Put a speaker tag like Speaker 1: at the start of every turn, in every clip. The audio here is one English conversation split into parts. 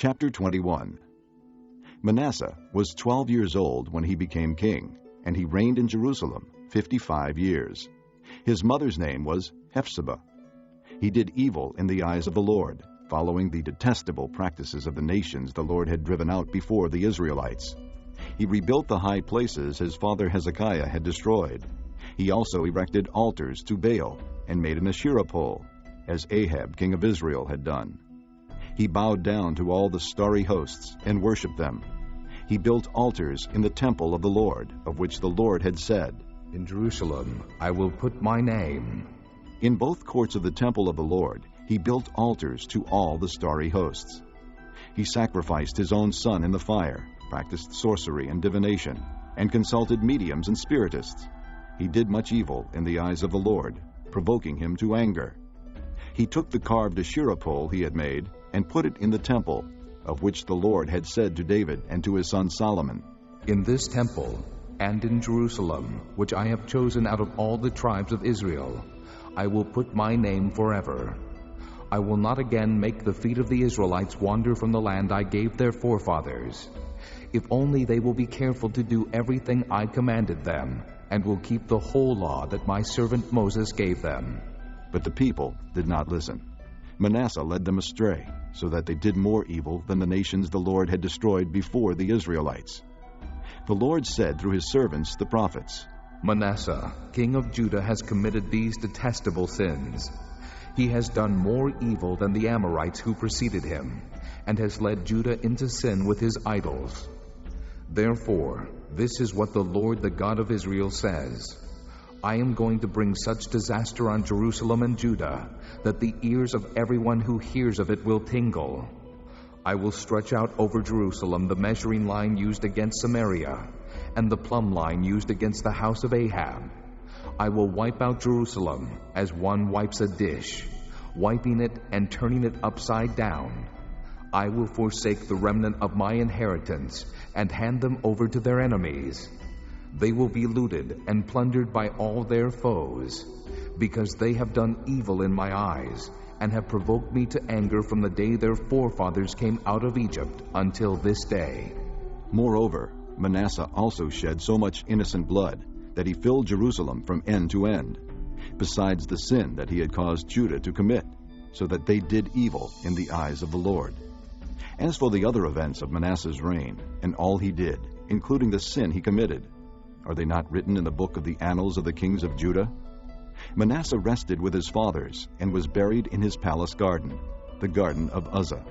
Speaker 1: Chapter 21. Manasseh was 12 years old when he became king, and he reigned in Jerusalem 55 years. His mother's name was Hephzibah. He did evil in the eyes of the Lord, following the detestable practices of the nations the Lord had driven out before the Israelites. He rebuilt the high places his father Hezekiah had destroyed. He also erected altars to Baal and made an Asherah pole, as Ahab, king of Israel, had done. He bowed down to all the starry hosts and worshipped them. He built altars in the temple of the Lord, of which the Lord had said,
Speaker 2: "In Jerusalem I will put my name."
Speaker 1: In both courts of the temple of the Lord, he built altars to all the starry hosts. He sacrificed his own son in the fire, practiced sorcery and divination, and consulted mediums and spiritists. He did much evil in the eyes of the Lord, provoking him to anger. He took the carved Asherah pole he had made and put it in the temple, of which the Lord had said to David and to his son Solomon,
Speaker 2: "In this temple and in Jerusalem, which I have chosen out of all the tribes of Israel, I will put my name forever. I will not again make the feet of the Israelites wander from the land I gave their forefathers, if only they will be careful to do everything I commanded them, and will keep the whole law that my servant Moses gave them."
Speaker 1: But the people did not listen. Manasseh led them astray, so that they did more evil than the nations the Lord had destroyed before the Israelites. The Lord said through his servants, the prophets,
Speaker 2: "Manasseh, king of Judah, has committed these detestable sins. He has done more evil than the Amorites who preceded him, and has led Judah into sin with his idols. Therefore, this is what the Lord, the God of Israel, says: I am going to bring such disaster on Jerusalem and Judah that the ears of everyone who hears of it will tingle. I will stretch out over Jerusalem the measuring line used against Samaria, and the plumb line used against the house of Ahab. I will wipe out Jerusalem as one wipes a dish, wiping it and turning it upside down. I will forsake the remnant of my inheritance and hand them over to their enemies. They will be looted and plundered by all their foes, because they have done evil in my eyes and have provoked me to anger from the day their forefathers came out of Egypt until this day."
Speaker 1: Moreover, Manasseh also shed so much innocent blood that he filled Jerusalem from end to end, besides the sin that he had caused Judah to commit, so that they did evil in the eyes of the Lord. As for the other events of Manasseh's reign, and all he did, including the sin he committed, are they not written in the book of the annals of the kings of Judah? Manasseh rested with his fathers and was buried in his palace garden, the garden of Uzzah.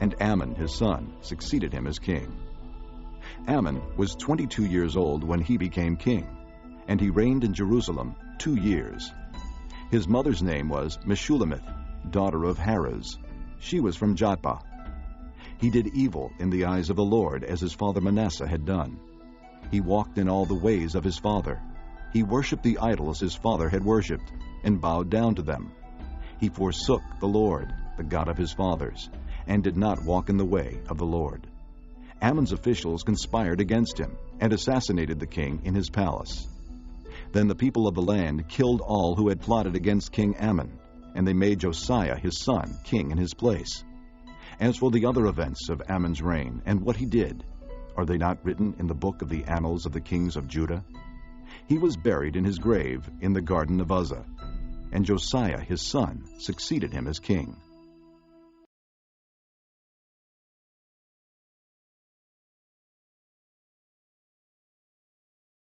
Speaker 1: And Amon, his son, succeeded him as king. Amon was 22 years old when he became king, and he reigned in Jerusalem 2 years. His mother's name was Meshullemeth, daughter of Haruz. She was from Jotbah. He did evil in the eyes of the Lord, as his father Manasseh had done. He walked in all the ways of his father. He worshipped the idols his father had worshipped, and bowed down to them. He forsook the Lord, the God of his fathers, and did not walk in the way of the Lord. Ammon's officials conspired against him, and assassinated the king in his palace. Then the people of the land killed all who had plotted against King Ammon, and they made Josiah his son king in his place. As for the other events of Ammon's reign, and what he did, are they not written in the book of the annals of the kings of Judah? He was buried in his grave in the garden of Uzzah, and Josiah his son succeeded him as king.